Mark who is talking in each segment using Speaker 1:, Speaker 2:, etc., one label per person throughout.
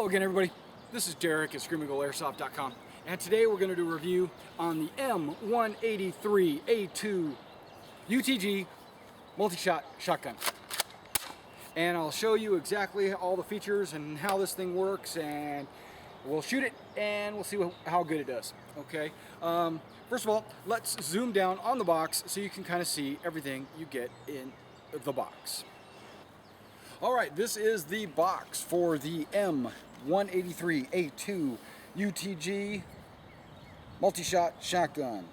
Speaker 1: Hello again, everybody. This is Derek at ScreamingGoldAirsoft.com, and today we're going to do a review on the M183a2 UTG multi-shot shotgun. And I'll show you exactly all the features and how this thing works, and we'll shoot it and we'll see how good it does. Okay. First of all, let's zoom down on the box so you can kind of see everything you get in the box. Alright, this is the box for the M183a2 UTG multi-shot shotgun.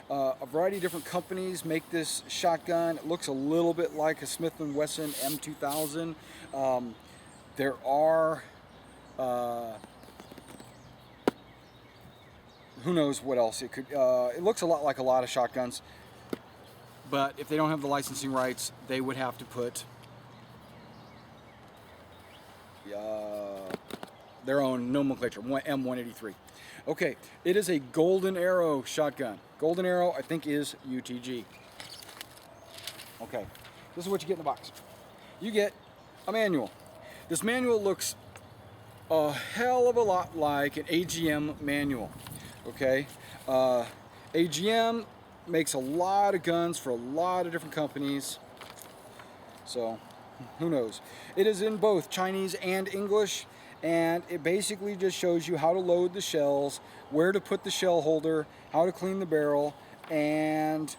Speaker 1: A variety of different companies make this shotgun. It looks a little bit like a Smith & Wesson M2000. There are who knows what else it could. It looks a lot like a lot of shotguns, but if they don't have the licensing rights, they would have to put their own nomenclature, M183. Okay, it is a Golden Arrow shotgun. Golden Arrow, I think, is UTG. Okay, this is what you get in the box. You get a manual. This manual looks a hell of a lot like an AGM manual. Okay, AGM makes a lot of guns for a lot of different companies, so who knows. It is in both Chinese and English, and it basically just shows you how to load the shells, where to put the shell holder, how to clean the barrel, and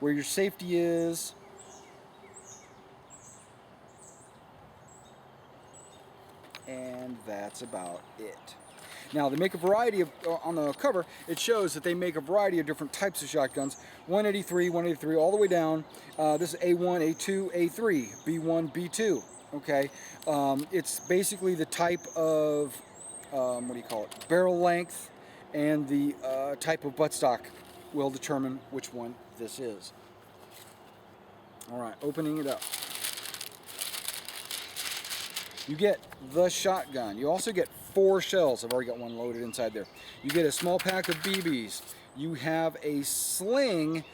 Speaker 1: where your safety is. And that's about it. Now, they make a variety of, on the cover, it shows that they make a variety of different types of shotguns. 183, all the way down. This is A1, A2, A3, B1, B2. Okay, it's basically the type of, what do you call it, barrel length, and the type of buttstock will determine which one this is. Alright, opening it up. You get the shotgun. You also get 4 shells. I've already got one loaded inside there. You get a small pack of BBs. You have a sling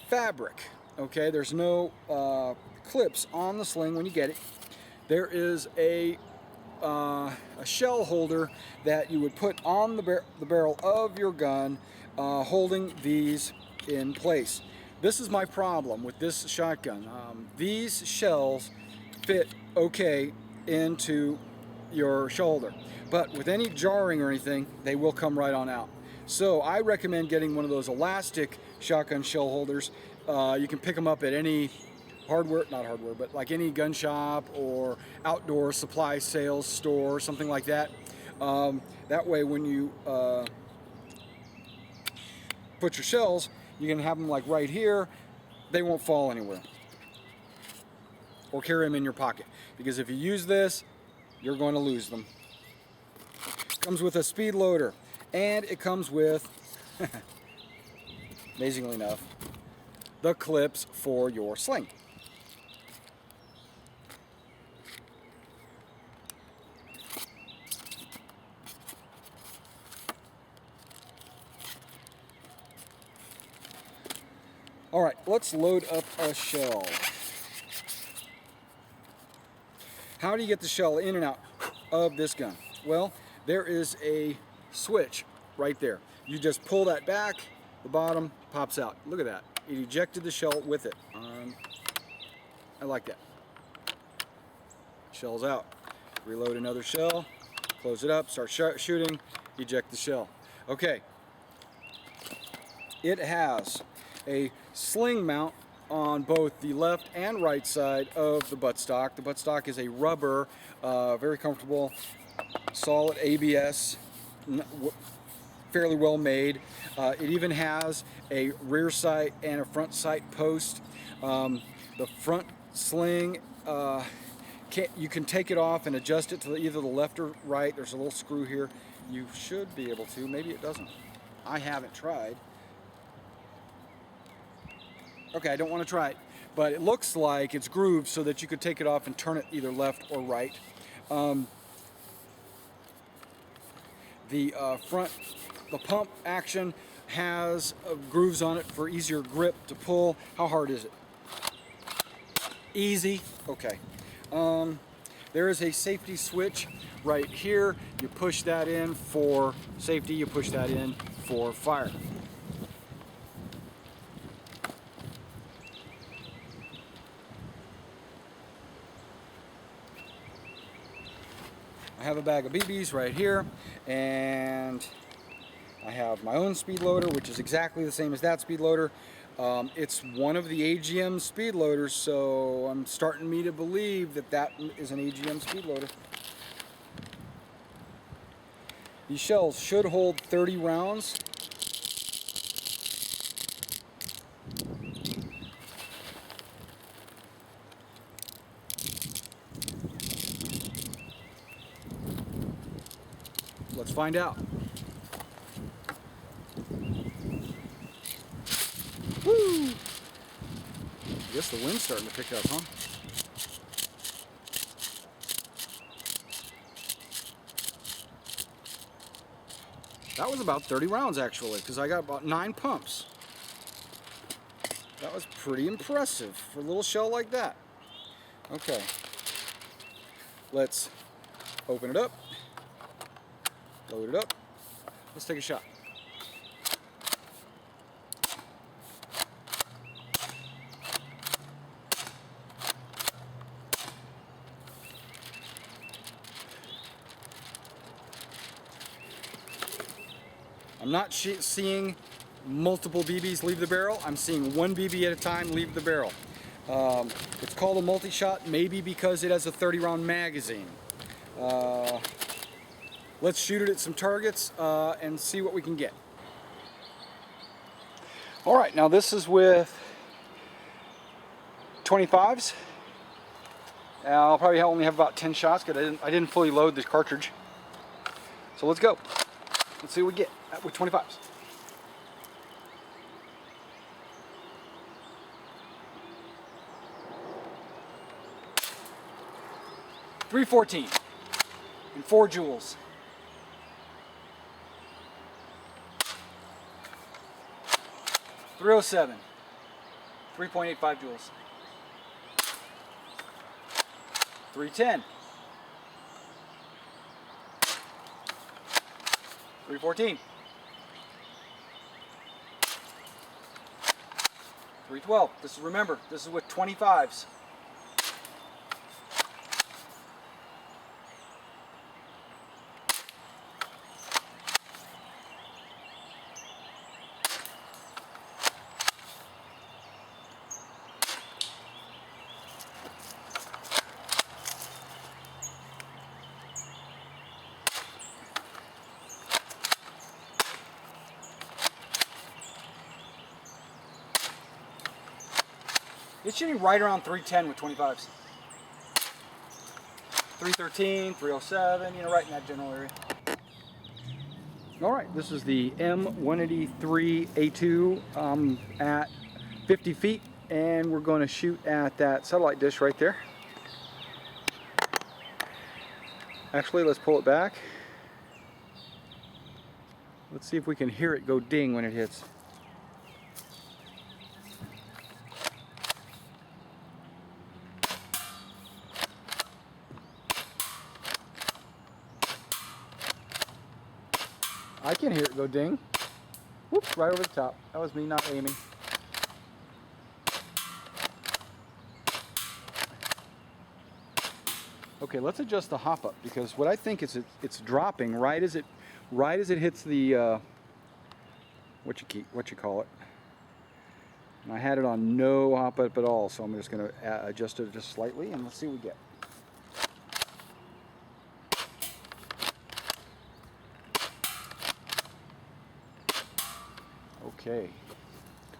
Speaker 1: fabric. Okay, there's no clips on the sling when you get it. There is a shell holder that you would put on the barrel of your gun, holding these in place. This is my problem with this shotgun. These shells fit okay into your shoulder, but with any jarring or anything, they will come right on out. So I recommend getting one of those elastic shotgun shell holders. You can pick them up at any but like any gun shop or outdoor supply sales store, something like that. That way when you put your shells, you can have them like right here. They won't fall anywhere. Or carry them in your pocket, because if you use this, you're going to lose them. Comes with a speed loader, and it comes with, amazingly enough, the clips for your sling. Alright, let's load up a shell. How do you get the shell in and out of this gun? Well, there is a switch right there. You just pull that back, the bottom pops out. Look at that. It ejected the shell with it. I like that. Shell's out. Reload another shell, close it up, start shooting, eject the shell. Okay. It has a sling mount on both the left and right side of the buttstock. The buttstock is a rubber, very comfortable, solid ABS, fairly well made. It even has a rear sight and a front sight post. The front sling, you can take it off and adjust it to either the left or right. There's a little screw here. You should be able to. Maybe it doesn't. I haven't tried. Okay, I don't want to try it, but it looks like it's grooved so that you could take it off and turn it either left or right. The pump action has grooves on it for easier grip to pull. How hard is it? Easy. Okay. There is a safety switch right here. You push that in for safety, you push that in for fire. I have a bag of BBs right here, and I have my own speed loader, which is exactly the same as that speed loader. It's one of the AGM speed loaders, so I'm starting me to believe that that is an AGM speed loader. These shells should hold 30 rounds. Let's find out. Woo! I guess the wind's starting to pick up, huh? That was about 30 rounds actually, because I got about 9 pumps. That was pretty impressive for a little shell like that. Okay, let's open it up, load it up, let's take a shot. I'm not seeing multiple BBs leave the barrel. I'm seeing one BB at a time leave the barrel. It's called a multi-shot, maybe because it has a 30-round magazine. Let's shoot it at some targets and see what we can get. All right, now this is with 25s. I'll probably only have about 10 shots because I didn't fully load this cartridge. So let's go. Let's see what we get with 25s. .314 and 4 joules. .307, 3.85 joules. .310, 314, 312. This is, remember, this is with 25s. It's shooting right around 310 with 25s. 313, 307, you know, right in that general area. All right, this is the M183a2 at 50 feet, and we're going to shoot at that satellite dish right there. Actually, let's pull it back. Let's see if we can hear it go ding when it hits. I can hear it go ding. Whoops, right over the top. That was me not aiming. Okay, let's adjust the hop up, because what I think is it's dropping right as it hits the what you call it. And I had it on no hop up at all, so I'm just going to adjust it just slightly, and let's see what we get. Okay,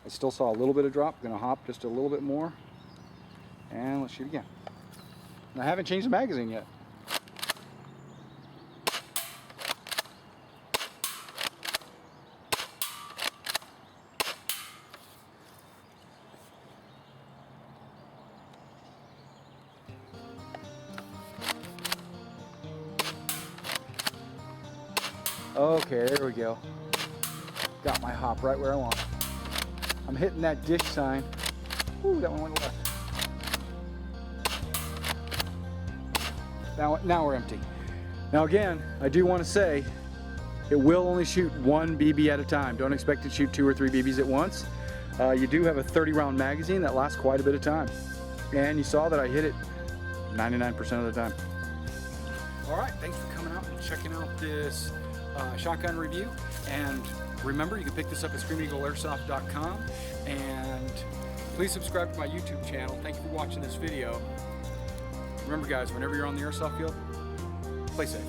Speaker 1: I still saw a little bit of drop. I'm going to hop just a little bit more, and let's shoot again. And I haven't changed the magazine yet. Okay, there we go. Got my hop right where I want. I'm hitting that dish sign. Ooh, that one went left. Now we're empty. Now again, I do want to say, it will only shoot one BB at a time. Don't expect to shoot 2 or 3 BBs at once. You do have a 30-round magazine that lasts quite a bit of time. And you saw that I hit it 99% of the time. All right, thanks for coming out and checking out this shotgun review. And remember, you can pick this up at ScreamEagleAirsoft.com. And please subscribe to my YouTube channel. Thank you for watching this video. Remember guys, whenever you're on the airsoft field, play safe.